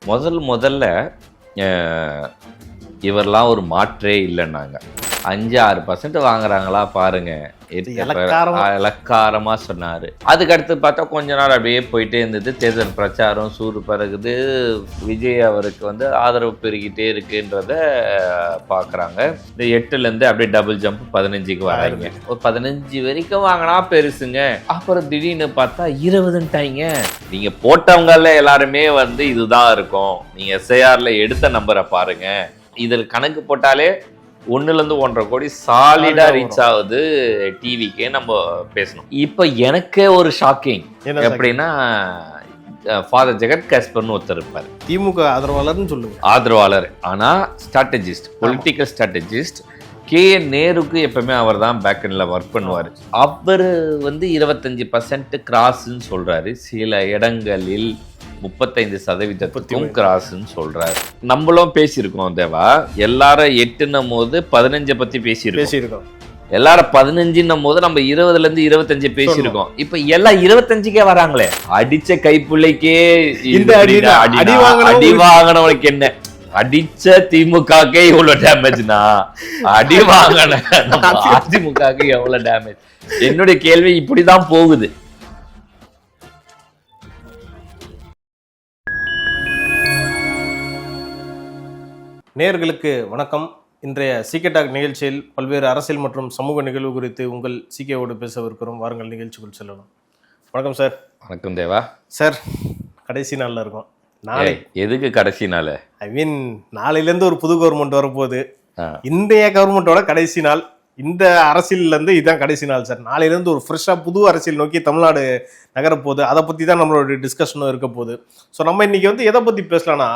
முதல்ல இவரெல்லாம் ஒரு மாற்றே இல்லைன்னாங்க. 5-6% வாங்குறாங்களா பாருங்க, இலக்காரமா சொன்னாரு. அதுக்கடுத்து பார்த்தா கொஞ்ச நாள் அப்படியே போயிட்டே இருந்தது. தேர்தல் பிரச்சாரம் சூடு பறகுது. விஜய் அவருக்கு ஆதரவு பெருகிட்டே இருக்குன்றத பாக்குறாங்க. இந்த 8லேருந்து அப்படியே டபுள் ஜம்ப் 15க்கு வராங்க. ஒரு 15 வரைக்கும் வாங்கினா பெருசுங்க. அப்புறம் திடீர்னு பார்த்தா 20ன்ட்டாங்க. நீங்க போட்டவங்கல எல்லாருமே இதுதான் இருக்கும். நீங்க SIRல எடுத்த நம்பரை பாருங்க. இதில் கணக்கு போட்டாலே 1-1.5 கோடி சாலிடா ரீச் ஆகுது டிவிக்கே நம்ம பேசணும். இப்போ எனக்கே ஒரு ஷாக்கிங் எப்படின்னா, ஃபாதர் ஜெகத் காஸ்பர்னு ஒருத்தர் இருப்பார். திமுக ஆதரவாளர்னு சொல்லுங்க. ஆதரவாளர், ஆனா ஸ்ட்ராட்டஜிஸ்ட், பொலிட்டிக்கல் ஸ்ட்ராட்டஜிஸ்ட். நேருக்கு எப்பவுமே அவர் தான் பேக்கெண்ட்ல ஒர்க் பண்ணுவார். அவர் 25% கிராஸ்ன்னு சொல்றாரு. சில இடங்களில் 35% கிராஸ்ன்னு சொல்றாரு. நம்மளும் பேசியிருக்கோம் தேவா. எல்லாரும் 8ன்னும் போது 15 பத்தி பேசியிருக்கோம். எல்லாரும் 15ன்னும் போது நம்ம 20லேருந்து 25 பேசியிருக்கோம். இப்ப எல்லாம் 25க்கே வராங்களே. அடிச்ச கைப்பிள்ளைக்கே அடி வாங்கினவனுக்கு என்ன, அடிச்ச திமுகக்கே இவ்வளவு டேமேஜ்னா அடி வாங்கின அதிமுகக்கு எவ்வளவு டேமேஜ்? என்னுடைய கேள்வி இப்படிதான் போகுது. நேயர்களுக்கு வணக்கம். இன்றைய சீகே டாக் நிகழ்ச்சியில் பல்வேறு அரசியல் மற்றும் சமூக நிகழ்வு குறித்து உங்கள் சீகேவோடு பேசவிருக்கிறோம். வாருங்கள் நிகழ்ச்சிக்குள் செல்லணும். வணக்கம் சார். வணக்கம் தேவா. சார், கடைசி நாளில் இருக்கோம். நாளை எதுக்கு கடைசி நாள்? நாளையிலேருந்து ஒரு புது கவர்மெண்ட் வரப்போகுது. இன்றைய கவர்மெண்டோட கடைசி நாள். இந்த அரசியல்லேருந்து இதுதான் கடைசி நாள் சார். நாளையிலேருந்து ஒரு ஃப்ரெஷ்ஷாக புது அரசியல் நோக்கி தமிழ்நாடு நகரப்போகுது. அதை பற்றி தான் நம்மளோட டிஸ்கஷனும் இருக்க போகுது. ஸோ நம்ம இன்னைக்கு எதை பற்றி பேசலாம்னா,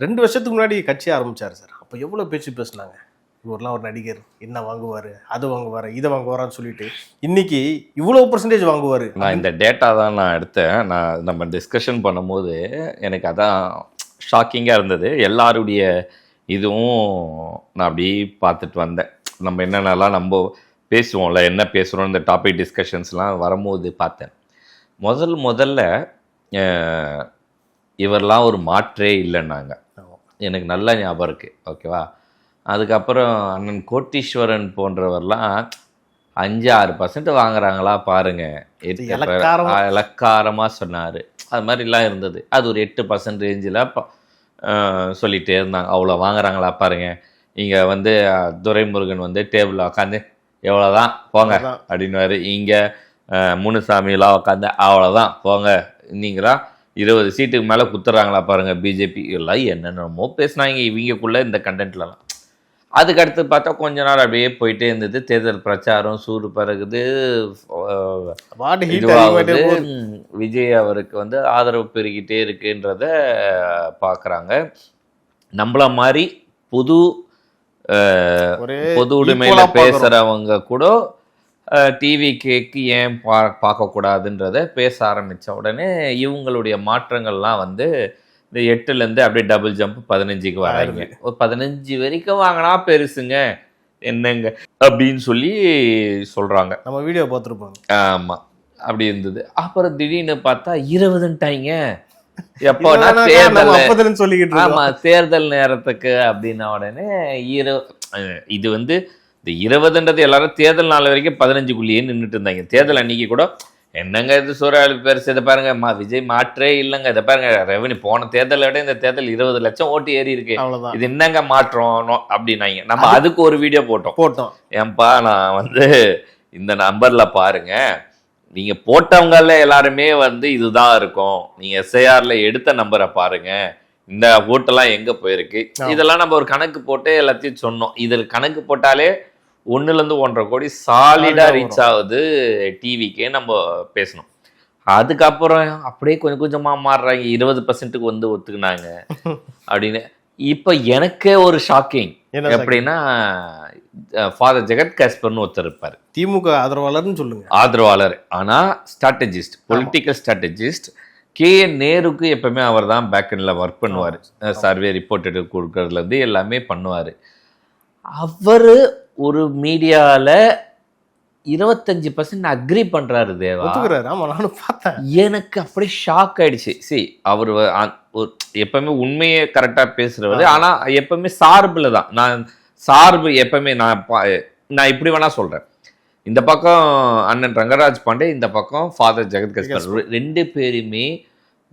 2 வருஷத்துக்கு முன்னாடி கட்சி ஆரம்பிச்சார் சார். அப்போ எவ்வளோ பேச்சு பேசினாங்க. இவரெல்லாம் ஒரு நடிகர், என்ன வாங்குவார், அது வாங்குவார், இதை வாங்குவாரான்னு சொல்லிட்டு இன்னைக்கு இவ்வளோ % வாங்குவார். நான் இந்த டேட்டா தான் நான் எடுத்தேன். நம்ம டிஸ்கஷன் பண்ணும்போது எனக்கு அதான் ஷாக்கிங்காக இருந்தது. எல்லாருடைய இதுவும் நான் அப்படி பார்த்துட்டு வந்தேன். நம்ம என்னென்னலாம் நம்ம பேசுவோம்ல, என்ன பேசுகிறோம், இந்த டாபிக் டிஸ்கஷன்ஸ்லாம் வரும்போது பார்த்தேன். முதல்ல இவரெல்லாம் ஒரு மாற்றே இல்லைன்னாங்க. எனக்கு நல்ல ஞாபகம் இருக்குது. ஓகேவா? அதுக்கப்புறம் அண்ணன் கோட்டீஸ்வரன் போன்றவர்லாம் 5-6% வாங்குறாங்களா பாருங்க, இலக்காரமாக சொன்னார். அது மாதிரிலாம் இருந்தது. அது ஒரு 8% ரேஞ்சில் சொல்லிகிட்டே இருந்தாங்க. அவ்வளோ வாங்குறாங்களா பாருங்க. இங்கே துரைமுருகன் டேபிளில் உட்காந்து எவ்வளோதான் போங்க அப்படின்னுவார். இங்கே முனுசாமிலாம் உட்காந்து அவ்வளோதான் போங்க, நீங்களாம் 20 சீட்டுக்கு மேலே குத்துறாங்களா பாருங்க பிஜேபி. எல்லாம் என்னென்னமோ பேசினாங்க இவங்கக்குள்ள இந்த கண்டென்ட்லலாம். அதுக்கடுத்து பார்த்தா கொஞ்ச நாள் அப்படியே போயிட்டே இருந்தது. தேர்தல் பிரச்சாரம் சூடு பறகுது. விஜய் அவருக்கு ஆதரவு பெருகிட்டே இருக்குன்றத பார்க்குறாங்க. நம்மள மாதிரி பொது உடைமையில பேசுகிறவங்க கூட டிவி கேக்கு ஏன் பார்க்கக்கூடாதுன்றத பேச ஆரம்பித்த உடனே இவங்களுடைய மாற்றங்கள்லாம் இந்த 8லேருந்து அப்படியே டபுள் ஜம்ப் 15க்கு வராங்க. ஒரு 15 வரைக்கும் வாங்கினா பெருசுங்க என்னங்க அப்படின்னு சொல்லி சொல்கிறாங்க. நம்ம வீடியோ பார்த்துருப்போம். ஆமாம், அப்படி இருந்தது. அப்புறம் திடீர்னு பார்த்தா 20ன்ட்டாங்க. எப்போனா தேர்தல் சொல்லிக்கிட்டு, ஆமாம் தேர்தல் நேரத்துக்கு அப்படின்ன உடனே இது இந்த 20ன்றது எல்லாரும் தேர்தல் நாள் வரைக்கும் 15க்குள்ளேயே நின்றுட்டு இருந்தாங்க. தேர்தல் அன்னைக்கு கூட என்னங்க இது சூறாவளி பெருசு, இதை பாருங்க விஜய் மாற்றே இல்லைங்க, இதை பாருங்க ரெவன்யூ போன தேர்தலை விட இந்த தேர்தல் 20 லட்சம் ஓட்டு ஏறி இருக்கு, இது என்னங்க மாற்றம் அப்படின்னாங்க. நம்ம அதுக்கு ஒரு வீடியோ போட்டோம். ஏன்பா நான் இந்த நம்பர்ல பாருங்க, நீங்க போட்டவங்கல எல்லாருமே இதுதான் இருக்கும். நீங்க SIRல எடுத்த நம்பரை பாருங்க, இந்த ஓட்டெல்லாம் எங்க போயிருக்கு, இதெல்லாம் நம்ம ஒரு கணக்கு போட்டு எல்லாத்தையும் சொன்னோம். இதில் கணக்கு போட்டாலே 1-1.5 கோடி சாலிடா ரீச் ஆகுது டிவிக்கே நம்ம பேசணும். அதுக்கப்புறம் அப்படியே கொஞ்சம் கொஞ்சமா மாறுறாங்க. 20%க்கு ஒத்துக்கினாங்க அப்படின்னு. இப்ப எனக்கே ஒரு ஷாக்கிங் எப்படின்னா, ஃபாதர் ஜெகத் காஸ்பர்னு ஒருத்தர் இருப்பார். திமுக ஆதரவாளர்னு சொல்லுங்க. ஆதரவாளர், ஆனா ஸ்ட்ராட்டஜிஸ்ட், பொலிட்டிக்கல் ஸ்ட்ராட்டஜிஸ்ட். நேருக்கு எப்பவுமே அவர் தான் பேக்கெண்ட்ல ஒர்க் பண்ணுவார். சர்வே ரிப்போர்ட் கொடுக்கறதுலேருந்து எல்லாமே பண்ணுவார். அவர் ஒரு மீடியாவில் 25% அக்ரி பண்றாரு தேவா. ஆமா, நானும் பார்த்தேன். எனக்கு அப்படியே ஷாக் ஆயிடுச்சு. அவர் எப்பவுமே உண்மையே கரெக்டா பேசுறவர். ஆனா எப்பவுமே சார்புல தான். நான் சார்பு எப்பவுமே நான் இப்படி வேணா சொல்றேன். இந்த பக்கம் அண்ணன் ரங்கராஜ் பாண்டே, இந்த பக்கம் ஃபாதர் ஜெகத் கஸ்பர், 2 பேருமே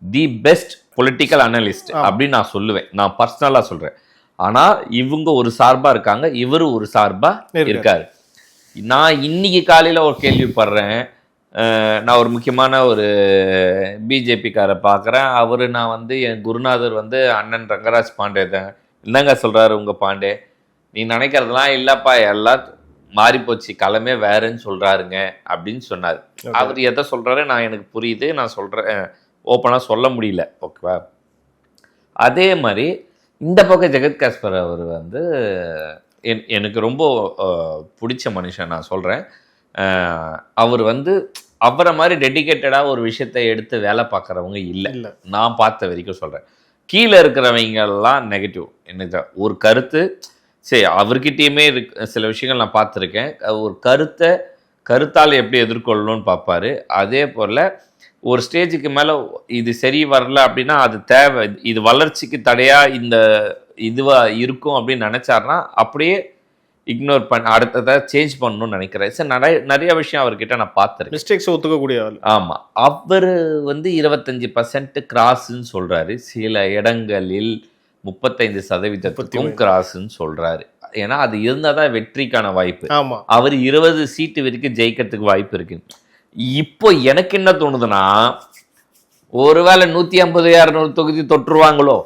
தி பெஸ்ட் பொலிட்டிக்கல் அனலிஸ்ட் அப்படின்னு நான் சொல்லுவேன். நான் பர்சனலா சொல்றேன். ஆனா இவங்க ஒரு சார்பா இருக்காங்க, இவரு ஒரு சார்பா இருக்காரு. நான் இன்னைக்கு காலையில ஒரு கேள்விப்படுறேன். நான் ஒரு முக்கியமான ஒரு பிஜேபிக்காரை பார்க்குறேன். நான் என் குருநாதர் அண்ணன் ரங்கராஜ் பாண்டே தான். என்னங்க சொல்றாரு உங்க பாண்டே? நீ நினைக்கிறதுலாம் இல்லப்பா, எல்லாம் மாறி போச்சு, களமே வேறன்னு சொல்றாருங்க அப்படின்னு சொன்னார். அவர் எதை சொல்றாரு நான் எனக்கு புரியுது, நான் சொல்றேன், ஓப்பனா சொல்ல முடியல. ஓகேவா? அதே மாதிரி இந்த பக்கம் ஜெகத் காஸ்பர் அவர் எனக்கு ரொம்ப பிடிச்ச மனுஷன். நான் சொல்கிறேன், அவர் அவரை மாதிரி டெடிக்கேட்டடாக ஒரு விஷயத்தை எடுத்து வேலை பார்க்குறவங்க இல்லை. நான் பார்த்த வரைக்கும் சொல்கிறேன். கீழே இருக்கிறவங்கெல்லாம் நெகட்டிவ். எனக்கு ஒரு கருத்து அவர்கிட்டயுமே சில விஷயங்கள் நான் பார்த்துருக்கேன். ஒரு கருத்தால் எப்படி எதிர்கொள்ளணும்னு பார்ப்பாரு. அதே போல் ஒரு ஸ்டேஜுக்கு மேலே இது சரி வரல அப்படின்னா அது தேவை, இது வளர்ச்சிக்கு தடையாக இந்த இதுவாக இருக்கும் அப்படின்னு நினச்சாருன்னா அப்படியே இக்னோர் அடுத்ததை சேஞ்ச் பண்ணணும்னு நினைக்கிறேன். நிறைய விஷயம் அவர்கிட்ட நான் பார்த்துருக்கேன். மிஸ்டேக்ஸ் ஒத்துக்கக்கூடிய ஆள். ஆமாம். அவர் 25% கிராஸ்ன்னு சொல்கிறாரு. சில இடங்களில் 35% கிராஸ்ன்னு சொல்கிறாரு. ஏன்னா அது இருந்தால் தான் வெற்றிக்கான வாய்ப்பு. அவர் 20 சீட்டு வரைக்கும் ஜெயிக்கிறதுக்கு வாய்ப்பு இருக்கு. இப்போ எனக்கு என்ன தோணுதுன்னா, ஒருவேளை 150-200 தொகுதி தொற்றுவாங்களோ.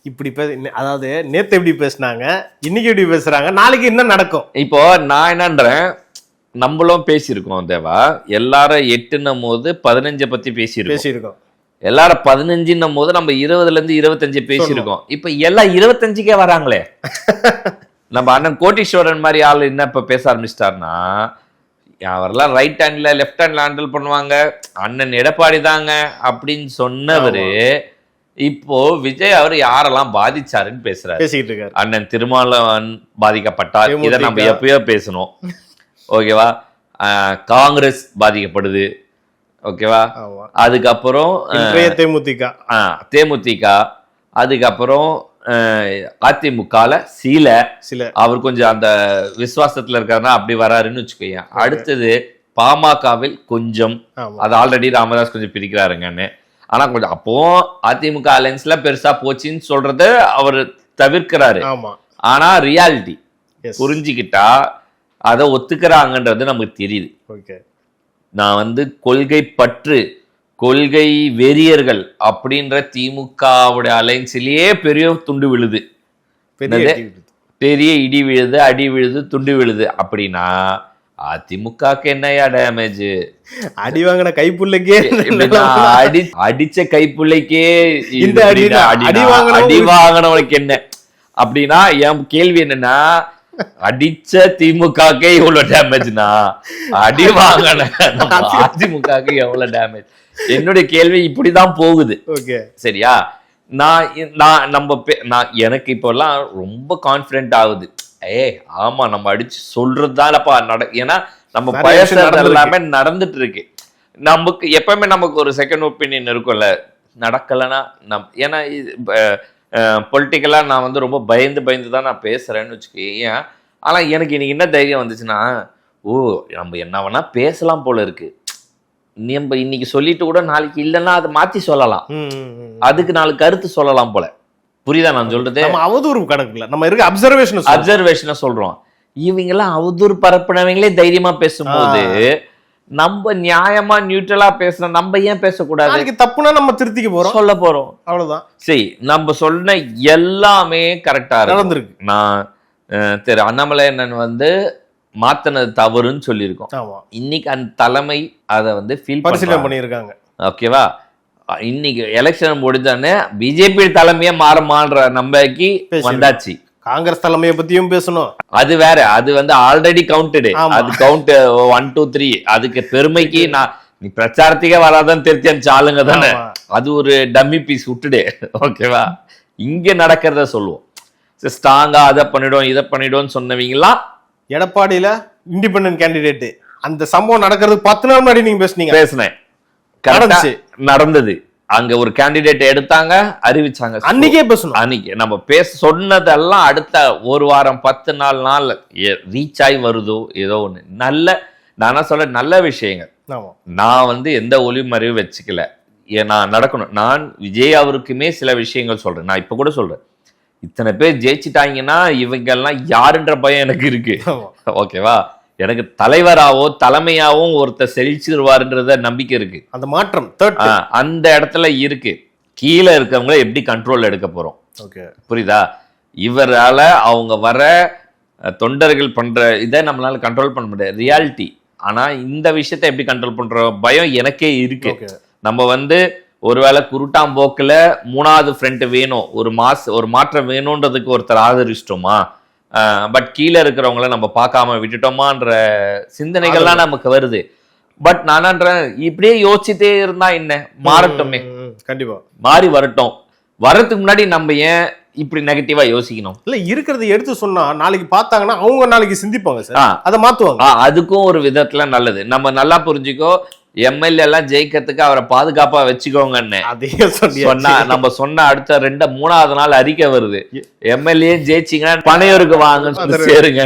இப்படி அதாவது நேத்து எப்படி பேசினாங்க, இன்னைக்கு எப்படி பேசுறாங்க, நாளைக்கு என்ன நடக்கும்? இப்போ நான் என்னன்றேன், நம்மளும் பேசியிருக்கோம் தேவா. எல்லாரும் 8ன்னும் போது 15 பத்தி பேசியிருக்கோம். எல்லாரும் 15ன்னும் போது நம்ம 20லேருந்து 25 பேசியிருக்கோம். இப்ப எல்லாம் 25க்கே வராங்களே. நம்ம அண்ணன் கோட்டீஸ்வரன் மாதிரி ஆள் என்ன இப்ப பேச ஆரம்பிச்சிட்டாருன்னா, அவரெல்லாம் ரைட் ஹேண்ட்ல லெஃப்ட் ஹேண்ட்ல ஹேண்டில் பண்ணுவாங்க, அண்ணன் எடப்பாடி தாங்க அப்படின்னு சொன்னவரு இப்போ விஜய் அவர் யாரெல்லாம் பாதிச்சாருன்னு பேசிட்டு இருக்காரு. அண்ணன் திருமாவளவன் பாதிக்கப்பட்டார், இதை நம்ம எப்பயோ பேசணும். ஓகேவா? காங்கிரஸ் பாதிக்கப்படுது. ஓகேவா? அதுக்கப்புறம் தேமுதிக, அதுக்கப்புறம் அதிமுகல சில அவர் கொஞ்சம் அந்த விசுவாசத்துல இருக்காருன்னா அப்படி வராருன்னு வச்சுக்கோங்க. அடுத்தது பாமகவில் கொஞ்சம், அது ஆல்ரெடி ராமதாஸ் கொஞ்சம் பிரிக்கிறாருங்கன்னு. ஆனா கொஞ்சம் அப்போ அதிமுக அலைன்ஸ்ல பெருசா போச்சுன்னு சொல்றத அவர் தவிர்க்கிறாரு. ஆனா ரியாலிட்டி புரிஞ்சுக்கிட்டா அதை ஒத்துக்கிறாங்கன்றது நமக்கு தெரியுது. நான் கொள்கை பற்று, கொள்கை வெறியர்கள் அப்படின்ற திமுகவுடைய அலைன்ஸ்லயே பெரிய துண்டு விழுது, பெரிய இடி விழுது, அடி விழுது, துண்டு விழுது. அப்படின்னா அதிமுகக்கு என்னையா டேமேஜ்? அடி வாங்கின கைப்புள்ளைக்கே, அடிச்ச கைப்புள்ளைக்கே அடி வாங்கினவனுக்கு என்ன அப்படின்னா, என் கேள்வி என்னன்னா, அடிச்ச திமுகக்கே இவ்வளவு டேமேஜ்னா அடி வாங்கின அதிமுகக்கு எவ்வளவு டேமேஜ்? என்னுடைய கேள்வி இப்படிதான் போகுது. சரியா? எனக்கு இப்பெல்லாம் ரொம்ப கான்பிடென்ட் ஆகுது. ஆமா, நம்ம அடிச்சு சொல்றதுதான்ப்பா ஏன்னா நம்ம பேசுறது எல்லாமே நடந்துட்டு இருக்கு. நமக்கு எப்பவுமே நமக்கு ஒரு செகண்ட் ஒப்பீனியன் இருக்கும்ல, நடக்கலன்னா ஏன்னா பொலிட்டிக்கலா நான் ரொம்ப பயந்து தான் நான் பேசுறேன்னு வச்சுக்கேன். ஆனா எனக்கு இன்னைக்கு என்ன தைரியம் வந்துச்சுன்னா, நம்ம என்ன வேணா பேசலாம் போல இருக்கு. நம்ம இன்னைக்கு சொல்லிட்டு கூட நாளைக்கு இல்லைன்னா அதை மாத்தி சொல்லலாம், அதுக்கு 4 கருத்து சொல்லலாம் போல. புரியுதா நான் சொல்றது? அவதூறு கணக்குல நம்ம இருக்க அப்சர்வேஷனை சொல்றோம். இவங்க எல்லாம் அவதூறு பரப்புனவங்களே தைரியமா பேசும்போது நம்ம நியாயமா நியூட்ரலா பேசணும். நம்ம ஏன் பேசக்கூடாது? தப்புனா நம்ம திருத்திக்க போறோம், சொல்ல போறோம், அவ்வளவுதான். சரி, நம்ம சொன்ன எல்லாமே கரெக்டா நடந்திருக்கு. நான் அண்ணாமலை அண்ணன் மாத்தினது தவறுன்னு சொல்லியிருக்கோம். இன்னைக்கு அந்த தலைமை அதை ஃபீல் பரிசீலனை பண்ணியிருக்காங்க. ஓகேவா? இன்னைக்கு எலெக்ஷன் முடிஞ்சானே பிஜேபி தலைமையே மாறுமான்ற நம்பிக்கை வந்தாச்சு. காங்கிரஸ் தலைமையை பத்தியும் பேசணும், அது வேற. அது ஆல்ரெடி கவுண்டடு, அது கவுண்ட் 1 2 3. அதுக்கு பெருமைக்கு நீ பிரச்சாரத்துக்கே வராதான் திருத்தி அனுப்பிச்ச ஆளுங்க தானே, அது ஒரு டம்மி பீஸ் விட்டுடு. ஓகேவா? இங்க நடக்கிறத சொல்லுவோம். ஸ்ட்ராங்கா அதை பண்ணிடும் இதை பண்ணிடும்னு சொன்னவங்களா, எடப்பாடியில இண்டிபெண்டன்ட் கேண்டிடேட் அந்த சம்பவம் நடக்கிறதுக்கு 10 நாள் முன்னாடி நீங்க பேசினேன். நடந்தது. அங்க ஒரு கேண்டிடேட் எடுத்தாங்க, அறிவிச்சாங்க, அன்னைக்கே பேசணும். அன்னைக்கு நம்ம சொன்னதெல்லாம் அடுத்த ஒரு வாரம் 10 நாள் ரீச் ஆகி வருதோ ஏதோ ஒண்ணு. நான் சொல்ல நல்ல விஷயங்கள். நான் எந்த ஒளிமறைவு வச்சுக்கல. நான் நடக்கணும். நான் விஜய் அவருக்குமே சில விஷயங்கள் சொல்றேன். நான் இப்ப கூட சொல்றேன், இத்தனை பேர் ஜெயிச்சுட்டாங்கன்னா இவங்க எல்லாம் யாருன்ற பயம் எனக்கு இருக்கு. ஓகேவா? எனக்கு தலைவராவோ தலைமையாவும் ஒருத்தர் செழிச்சிருவாருன்றத நம்பிக்கை இருக்கு. அந்த மாற்றம் அந்த இடத்துல இருக்கு. கீழே இருக்கவங்கள எப்படி கண்ட்ரோல் எடுக்க போறோம்? புரியுதா? இவரால அவங்க வர தொண்டர்கள் பண்ற இதை நம்மளால கண்ட்ரோல் பண்ண முடியாது, ரியாலிட்டி. ஆனா இந்த விஷயத்த எப்படி கண்ட்ரோல் பண்றோம் பயம் எனக்கே இருக்கு. நம்ம ஒருவேளை குருட்டாம்போக்குல 3வது ஃப்ரண்ட் வேணும், ஒரு மாற்றம் வேணும்ன்றதுக்கு ஒருத்தர் ஆதரிச்சிட்டோமா, பட் கீழே இருக்கிறவங்கள நம்ம பார்க்காம விட்டுட்டோமான்ற சிந்தனைகள்லாம் நமக்கு வருது. பட் நானன்றேன், இப்படியே யோசிச்சுட்டே இருந்தா என்ன, மாறட்டுமே. கண்டிப்பா மாறி வரட்டும். வரதுக்கு முன்னாடி நம்ம ஏன் இப்படி நெகட்டிவா யோசிக்கணும்? இல்ல, இருக்கிறத எடுத்து சொன்னா நாளைக்கு பார்த்தாங்கன்னா அவங்க நாளைக்கு சிந்திப்பாங்க சார், அதை மாத்துவாங்க. அதுக்கும் ஒரு விதத்துல நல்லது. நம்ம நல்லா புரிஞ்சுக்கோ, எம்எல்ஏ எல்லாம் ஜெயிக்கிறதுக்கு அவரை பாதுகாப்பா வச்சுக்கோங்கன்னு சொன்னா, நம்ம சொன்ன அடுத்த 3வது நாள் அறிக்கை வருது, எம்எல்ஏ ஜெயிச்சிங்கன்னா பனையூருக்கு வாங்கன்னு சேருங்க.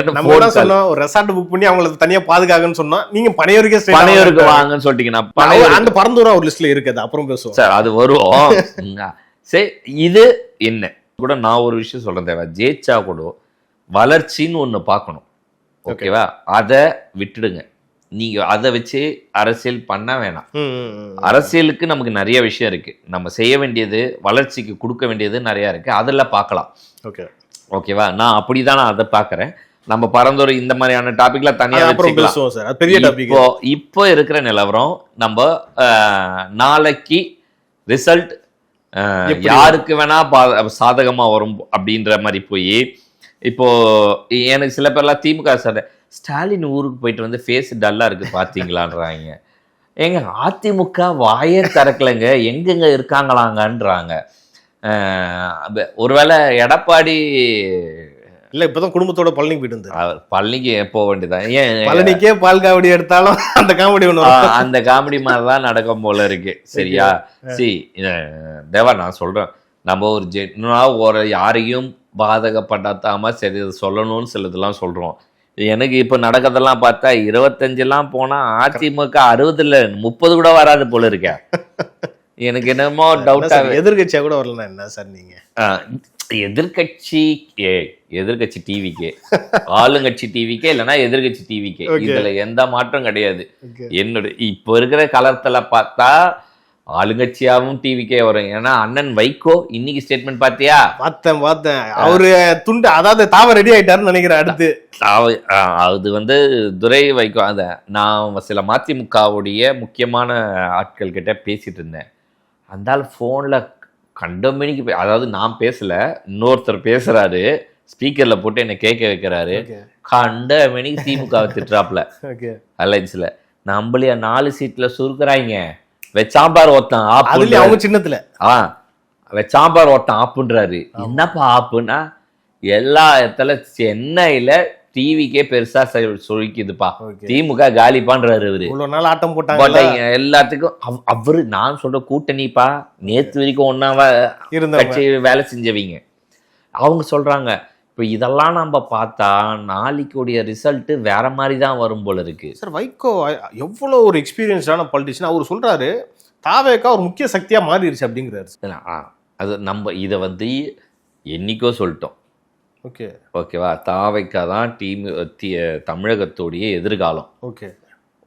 ஒரு ரெசார்ட் புக் பண்ணி அவங்களுக்கு தனியா பாதுகாக்கன்னு சொன்னா, நீங்க பனையூருக்கு வாங்கன்னு சொல்லிட்டீங்கன்னா அந்த பரந்தூரா ஒரு லிஸ்ட்ல இருக்குது. அப்புறம் பேசுவோம் சார், அது வரும். சரி, இது என்ன கூட நான் ஒரு விஷயம் சொல்றேன் தேவை, ஜெயிச்சா கூட வளர்ச்சின்னு ஒண்ணு பார்க்கணும். ஓகேவா? அதை விட்டுடுங்க. நீங்க அதை வச்சு அரசியல் பண்ண வேணாம். அரசியலுக்கு நமக்கு நிறைய விஷயம் இருக்கு, நம்ம செய்ய வேண்டியது, வளர்ச்சிக்கு கொடுக்க வேண்டியது நிறைய இருக்கு, அதெல்லாம் பார்க்கலாம். ஓகேவா? நான் அப்படிதான் நான் அதை பாக்குறேன். நம்ம பரந்தோரை இந்த மாதிரியான டாபிக்ல தனியா வச்சுக்கலாம். இப்போ இருக்கிற நிலவரம், நம்ம நாளைக்கு ரிசல்ட் யாருக்கு வேணா சாதகமா வரும் அப்படின்ற மாதிரி போய், இப்போ எனக்கு சில பேர்லாம் திமுக சார் ஸ்டாலின் ஊருக்கு போயிட்டு ஃபேஸ் டல்லா இருக்கு பாத்தீங்களான்றாங்க. எங்க அதிமுக வாயே திறக்கலைங்க, எங்கெங்க இருக்காங்களாங்கன்றாங்க. ஒருவேளை எடப்பாடி இல்ல இப்பதான் குடும்பத்தோட பழனிக்கு போயிட்டு இருந்தாரு. பழனிக்கு போக வேண்டியதான். ஏன் பழனிக்கே பால் காவடி எடுத்தாலும் அந்த காமெடி அந்த காமெடி மாதிரிதான் நடக்கும் போல இருக்கு. சரியா? தேவா, நான் சொல்றேன், நம்ம ஒரு யாரையும் பாதகப்படாத்தாம சரி சொல்லணும்னு சிலதெல்லாம் சொல்றோம். எனக்கு இப்ப நடக்கிறதெல்லாம் பார்த்தா 25 போனா அதிமுக 60 30 கூட வராது போல இருக்க. எனக்கு என்னமோ டவுட்டா. எதிர்கட்சியா கூட வரலாம் என்ன சார் நீங்க? எதிர்கட்சி டிவிக்கே, ஆளுங்கட்சி டிவிக்கே, இல்லைன்னா எதிர்கட்சி டிவிக்கே, இதுல எந்த மாற்றம் கிடையாது. என்னுடைய இப்ப இருக்கிற காலத்துல பார்த்தா ஆளுங்கட்சியாவும் டிவிக்கே வரும். ஏன்னா அண்ணன் வைகோ இன்னைக்கு ஸ்டேட்மெண்ட் பாத்தியா? பார்த்தேன். அவரு துண்டு, அதாவது தாவ ரெடி ஆயிட்டாருன்னு நினைக்கிறேன். அடுத்து அது துரை வைகோ. நான் சில மதிமுகவுடைய முக்கியமான ஆட்கள் கிட்ட பேசிட்டு இருந்தேன். அந்த ஆள் போன்ல கண்டமணிக்கு, அதாவது நான் பேசல, இன்னொருத்தர் பேசுறாரு, ஸ்பீக்கர்ல போட்டு என்ன கேட்க வைக்கிறாரு. கண்டமணிக்கு திமுக திட்டுறாப்ல அலைன்ஸ்ல. நம்மளைய 4 சீட்ல சுருக்குறாங்க, வெச்சாம்பார் ஒருத்தன் அவங்க சின்னத்துல வெச்சாம்பார் ஒருத்தன் ஆப்புன்றாரு. என்னப்பா ஆப்புன்னா, எல்லா இடத்துல சென்னையில டிவிக்கே பெருசா சொல்லிக்குதுப்பா, திமுக காலி பண்றாரு அவரு. ஆட்டம் போட்டாங்க எல்லாத்துக்கும். அவரு நான் சொல்ற கூட்டணிப்பா, நேத்து வரைக்கும் ஒன்னாவா கட்சி வேலை செஞ்சவங்க. அவங்க சொல்றாங்க, இப்ப இதெல்லாம் நம்ம பார்த்தா நாளைக்குடைய ரிசல்ட் வேற மாதிரி தான் வரும் போல இருக்கு. சார், வைகோ எவ்வளவு ஒரு எக்ஸ்பீரியன்ஸான பொலிட்டிஷியன். அவர் சொல்றாரு தாவேக்கா ஒரு முக்கிய சக்தியா மாறிடுச்சு அப்படிங்கிறாரு. அது நம்ம இதை என்னைக்கோ சொல்லிட்டோம். ஓகேவா? தாவேக்கா தான் தமிழகத்துடைய எதிர்காலம்.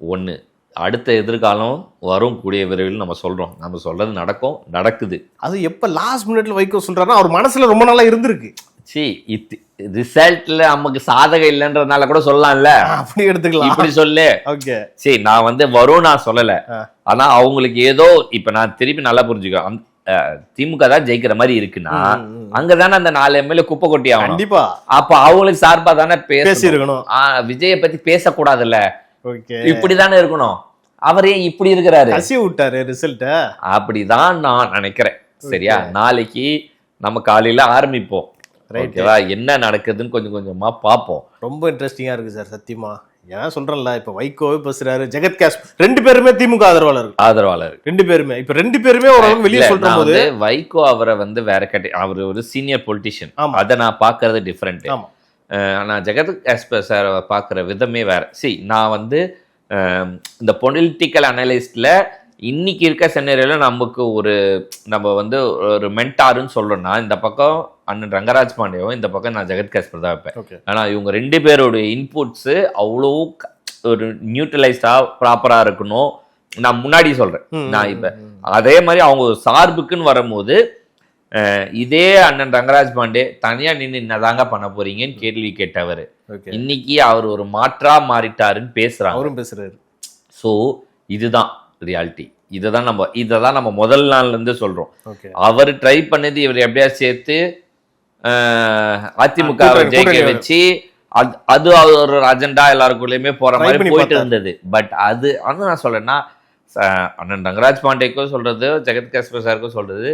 ஒண்ணு. அடுத்த எதிர்காலம் வரும் கூடிய விரைவில் நம்ம சொல்றோம். நம்ம சொல்றது நடக்கும், நடக்குது. அது எப்ப லாஸ்ட் மினிட்ல வைகோ சொல்றாருன்னா அவர் மனசுல ரொம்ப நாளா இருந்திருக்கு. ரிசல்ட்ல நமக்கு சாதகம் இல்லைன்றதுனால கூட சொல்லலாம்ல, அப்படி எடுத்துக்கலாம். இப்படி சொல்லு. சரி, நான் வரும் நான் சொல்லல. ஆனா அவங்களுக்கு ஏதோ இப்ப நான் திருப்பி நல்லா புரிஞ்சுக்கோ, திமுக தான் ஜெயிக்கிற மாதிரி இருக்குன்னா அங்கதானே அந்த 4 எம்எல்ஏ குப்பை கொட்டி ஆகணும். கண்டிப்பா. அப்ப அவங்களுக்கு சார்பா தானே பேசிருக்கணும். விஜய பத்தி பேசக்கூடாதுல்ல, இப்படிதானே இருக்கணும். அவரே இப்படி இருக்கிறாரு, கசி விட்டாரு ரிசல்ட். அப்படிதான் நான் நினைக்கிறேன். சரியா? நாளைக்கு நம்ம காலையில ஆரம்பிப்போம். ஓகேவா? என்ன நடக்குதுன்னு கொஞ்சம் கொஞ்சமா பார்ப்போம். ரொம்ப இன்ட்ரெஸ்டிங்கா இருக்கு சார், சத்தியமா. ஏன்னா சொல்றேன்ல, இப்ப வைகோவே பேசுறாரு, ஜெகத் காஷ் 2 பேருமே திமுக ஆதரவாளர் 2 பேருமே. இப்ப 2 பேருமே ஓரளவுக்கு வெளியே சொல்ற போது வைகோ அவரை வேற அவர் ஒரு சீனியர் பொலிட்டிஷியன், அதை நான் பாக்குறது டிஃபரெண்ட். ஆனா ஜெகத் காஷ் சார் பாக்குற விதமே வேற. நான் இந்த பொலிட்டிக்கல் அனலிஸ்ட்ல இன்னைக்கு இருக்க சென்னேரியில நமக்கு நம்ம ஒரு மென்டாருன்னு சொல்றோம்னா, இந்த பக்கம் அண்ணன் ரங்கராஜ் பாண்டியவும், இந்த பக்கம் நான் ஜெகத் காஷ் தான் வைப்பேன். ஆனா இவங்க 2 பேரோட இன்புட்ஸ் அவ்வளோ ஒரு நியூட்ரலைஸ்டா ப்ராப்பரா இருக்கணும். நான் முன்னாடி சொல்றேன். நான் இப்ப அதே மாதிரி அவங்க சார்புக்குன்னு வரும்போது இதே அண்ணன் ரங்கராஜ் பாண்டே தனியா நின்று என்னதாங்க பண்ண போறீங்கன்னு கேள்வி கேட்டவர் இன்னைக்கு அவர் ஒரு மாற்றா மாறிட்டாருன்னு பேசுறாரு. ஸோ இதுதான் ரியாலிட்டி. இதைதான் நம்ம முதல் நாள்ல இருந்து சொல்றோம். அவர் ட்ரை பண்ணது இவர் எப்படியா சேர்த்து அதிமுக ஜெயிக்க வச்சு அது ஒரு அஜெண்டா எல்லாருக்குள்ளயுமே போற மாதிரி போயிட்டு இருந்தது. பட் அது நான் சொல்றேன்னா, அண்ணன் ரங்கராஜ் பாண்டேக்கும் சொல்றது, ஜெகத் காஷ் சாருக்கும் சொல்றது,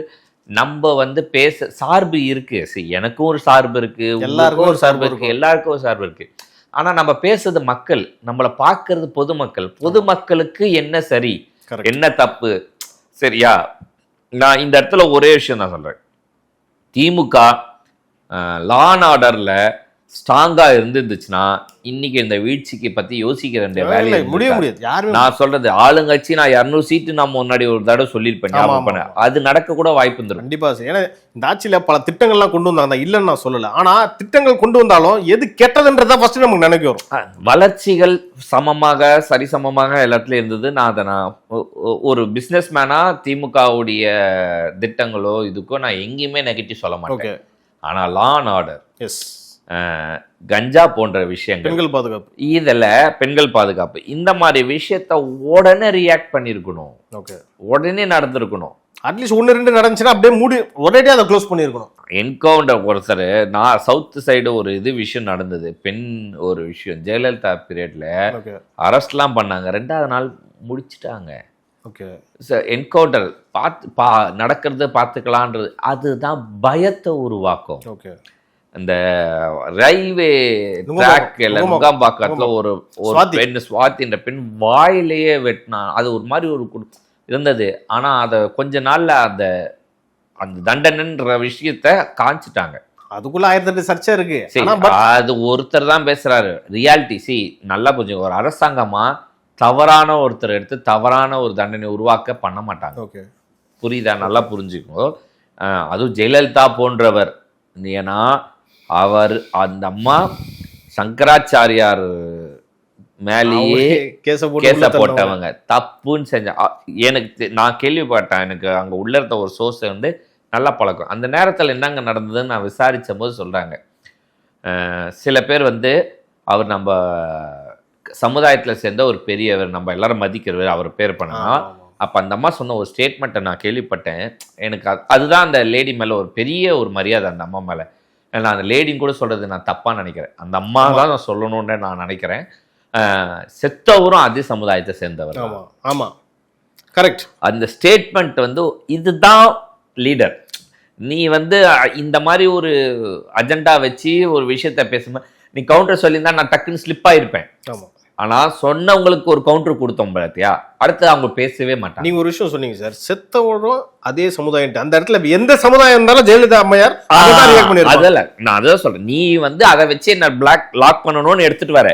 நம்ம பேச சார்பு இருக்கு. எனக்கும் ஒரு சார்பு இருக்கு, எல்லாருக்கும் ஒரு சார்பு இருக்கு, எல்லாருக்கும் ஒரு சார்பு இருக்கு. ஆனா நம்ம பேசுறது மக்கள், நம்மளை பார்க்கறது பொதுமக்களுக்கு என்ன சரி என்ன தப்பு, சரியா? நான் இந்த இடத்துல ஒரே விஷயம் தான் சொல்றேன். திமுக லா அண்ட் ஆர்டர்ல ஸ்ட்ராங்கா இருந்துச்சுன்னா இன்னைக்கு இந்த வீழ்ச்சிக்கு பத்தி யோசிக்க வேண்டிய வேலையை முடியாது. நான் சொல்றது ஆளுங்கட்சி, நான் 200 சீட்டு நான் முன்னாடி ஒரு தடவை சொல்லியிருப்பேன், அது நடக்க கூட வாய்ப்பு இருந்துரும். கண்டிப்பா. ஏன்னா இந்த ஆட்சியில பல திட்டங்கள்லாம் கொண்டு வந்தாங்க, இல்லைன்னு நான் சொல்லல. ஆனா திட்டங்கள் கொண்டு வந்தாலும் எது கெட்டதுன்றதா ஃபர்ஸ்ட் நமக்கு நினைக்க வரும். வளர்ச்சிகள் சமமாக சரிசமமாக எல்லாத்துலயும் இருந்தது. நான் ஒரு பிசினஸ் மேனா திமுகவுடைய திட்டங்களோ இதுக்கோ நான் எங்கேயுமே நெகட்டிவ் சொல்ல மாட்டேன். ஆனா லா அண்ட் ஆர்டர், கஞ்சா போன்ற விஷயங்கள், பெண்கள் பாதுகாப்பு, இதுல பெண்கள் பாதுகாப்பு, இந்த மாதிரி விஷயத்த உடனே ரியாக்ட் பண்ணிருக்கணும், உடனே நடந்திருக்கணும். அட்லீஸ்ட் 1-2 நடந்துச்சுன்னா அப்படியே மூடி ஒரேடியா அதை க்ளோஸ் பண்ணிருக்கணும். என்கவுண்டர் ஒருத்தர், நான் சவுத் சைடு ஒரு விஷயம் நடந்தது, பெண் ஒரு விஷயம், ஜெயலலிதா பீரியட்ல அரெஸ்ட்லாம் பண்ணாங்க, 2வது நாள் முடிச்சுட்டாங்க. என்கவுண்டர் நடக்கிறது பார்த்துக்கலான்றது, அதுதான் பயத்தை உருவாக்கும். இந்த ரயில்வே ட்ராக்ல முகாம்பாக்கத்துல ஒரு பெண் சுவாதின்ற பெண் வாயிலேயே வெட்டினா, அது ஒரு மாதிரி ஒரு இருந்தது. ஆனா அத கொஞ்ச நாள்ல அந்த தண்டனைன்ற விஷயத்த காமிச்சிட்டாங்க. அதுக்குள்ள 1008 சர்ச்சை இருக்கு. அது ஒருத்தர் தான் பேசுறாரு. ரியாலிட்டி நல்லா புரிஞ்சுங்க. ஒரு அரசாங்கமா தவறான ஒருத்தர் எடுத்து தவறான ஒரு தண்டனை உருவாக்க பண்ண மாட்டாங்க. புரியுதா? நல்லா புரிஞ்சுக்கோ. அதுவும் ஜெயலலிதா போன்றவர், ஏன்னா அவர் அந்த அம்மா சங்கராச்சாரியார் மேலேயே கேச போட்டவங்க, தப்புன்னு செஞ்ச. எனக்கு நான் கேள்விப்பட்டேன், எனக்கு அங்க உள்ள இருந்த ஒரு சோர்ஸ் நல்லா பழக்கம். அந்த நேரத்தில் என்னங்க நடந்ததுன்னு நான் விசாரிச்ச போது சொல்றாங்க, சில பேர் அவர் நம்ம சமுதாயத்துல சேர்ந்த ஒரு பெரியவர், நம்ம எல்லாரும் மதிக்கிறவர், அவர் பேர் பண்ணா. அப்ப அந்த அம்மா சொன்ன ஒரு ஸ்டேட்மெண்ட்டை நான் கேள்விப்பட்டேன். எனக்கு அதுதான் அந்த லேடி மேல ஒரு பெரிய ஒரு மரியாதை, அந்த அம்மா மேல. நான் அந்த லேடின்னு கூட சொல்றது நான் தப்பா நினைக்கிறேன், அந்த அம்மா தான் நான் சொல்லணும்னு நான் நினைக்கிறேன். செத்தவரும் அதே சமுதாயத்தை சேர்ந்தவர். ஆமா, கரெக்ட். அந்த ஸ்டேட்மெண்ட் இதுதான் லீடர். நீ இந்த மாதிரி ஒரு அஜெண்டா வச்சு ஒரு விஷயத்த பேசும்போது நீ கவுண்டர் சொல்லியிருந்தா நான் டக்குன்னு ஸ்லிப் ஆயிருப்பேன். ஆனா சொன்னவங்களுக்கு ஒரு கவுண்டர் கொடுத்தோம் பார்த்தியா, அடுத்து அவங்க பேசவே மாட்டாங்க. நீங்க ஒரு விஷயம் சொன்னீங்க சார், செத்தவரும் அதே சமுதாயம். அந்த இடத்துல எந்த சமுதாயம் இருந்தாலும் ஜெயலலிதா அம்மையார் அதல்ல, நான் அதான் சொல்றேன். நீ அதை வச்சு என்ன லாக் பண்ணணும்னு எடுத்துட்டு வர.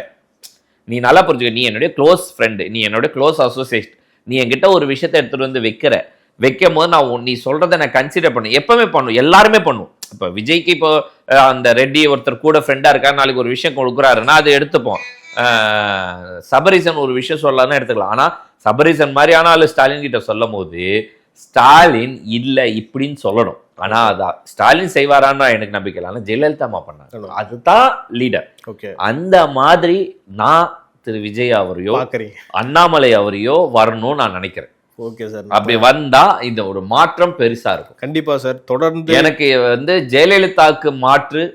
நீ நல்லா புரிஞ்சுக்க, நீ என்னுடைய க்ளோஸ் ஃப்ரெண்டு, நீ என்னுடைய க்ளோஸ் அசோசியேட், நீ என்கிட்ட ஒரு விஷயத்த எடுத்துட்டு வைக்கும் போது நான் நீ சொல்றதை நான் கன்சிடர் பண்ணு, எப்பவுமே பண்ணும், எல்லாருமே பண்ணும். இப்ப விஜய்க்கு இப்போ அந்த ரெட்டி ஒருத்தர் கூட ஃப்ரெண்டா இருக்கா, நாளைக்கு ஒரு விஷயம் கொடுக்குறாருன்னா அது எடுத்துப்போம். சபரீசன் ஒரு விஷயம் சொல்லலாம்னு எடுத்துக்கலாம். ஆனா சபரீசன் மாதிரி ஆனாலும் ஸ்டாலின் கிட்ட சொல்லும் போது ஸ்டாலின் இல்ல இப்படின்னு சொல்லணும். ஆனா அதான் ஸ்டாலின் செய்வாரான்னு எனக்கு நம்பிக்கை இல்லை. ஆனா ஜெயலலிதா அம்மா பண்ணாங்க, அதுதான் லீடர். அந்த மாதிரி நான் திரு விஜய் அவரையோ அண்ணாமலை அவரையோ வரணும்னு நான் நினைக்கிறேன். ஓகே சார், அப்படி வந்தா இந்த ஒரு மாற்றம் பெருசா இருக்கும். கண்டிப்பா சார். தொடர்ந்து எனக்கு ஜெயலலிதாவுக்கு மாற்று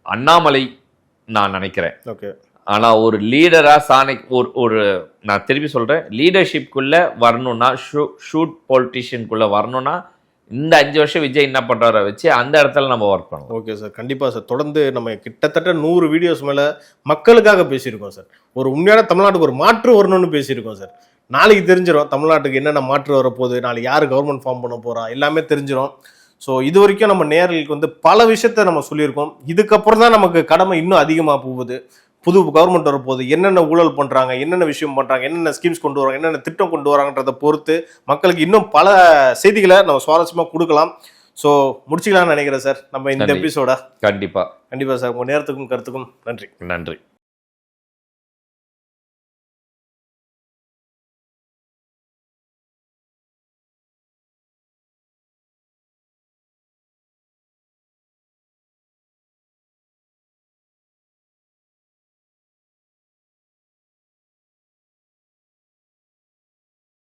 அண்ணாமலை நான் நினைக்கிறேன். ஓகே. ஆனா ஒரு லீடரா ஒரு நான் திருப்பி சொல்றேன், லீடர்ஷிப்குள்ள வரணும்னா, ஷூட் பொலிட்டிஷியனுக்குள்ள வரணும்னா இந்த 5 வருஷம் விஜய் என்ன பண்றார வச்சு அந்த இடத்துல நம்ம ஒர்க் பண்ணுவோம். ஓகே சார், கண்டிப்பா சார். தொடர்ந்து நம்ம கிட்டத்தட்ட 100 வீடியோஸ் மேல மக்களுக்காக பேசியிருக்கோம் சார். ஒரு உண்மையான தமிழ்நாட்டுக்கு ஒரு மாற்று வரணும்னு பேசியிருக்கோம் சார். நாளைக்கு தெரிஞ்சிடும் தமிழ்நாட்டுக்கு என்னென்ன மாற்று வரப்போகுது, நாளைக்கு யாரு கவர்மெண்ட் ஃபார்ம் பண்ண போறா, எல்லாமே தெரிஞ்சிடும். ஸோ இது வரைக்கும் நம்ம நேயர்களுக்கு வந்து பல விஷயத்த நம்ம சொல்லியிருக்கோம். இதுக்கப்புறம் தான் நமக்கு கடமை இன்னும் அதிகமாக போகுது. புது கவர்மெண்ட் வரப்போகுது, என்னென்ன ஊழல் பண்றாங்க, என்னென்ன விஷயம் பண்றாங்க, என்னென்ன ஸ்கீம்ஸ் கொண்டு வராங்க, என்னென்ன திட்டம் கொண்டு வராங்கன்றதை பொறுத்து மக்களுக்கு இன்னும் பல செய்திகளை நம்ம சுவாரஸ்யமா கொடுக்கலாம். ஸோ முடிச்சுக்கலாம்னு நினைக்கிறேன் சார் நம்ம இந்த எபிசோட. கண்டிப்பா சார், உங்க நேரத்துக்கும் கருத்துக்கும் நன்றி.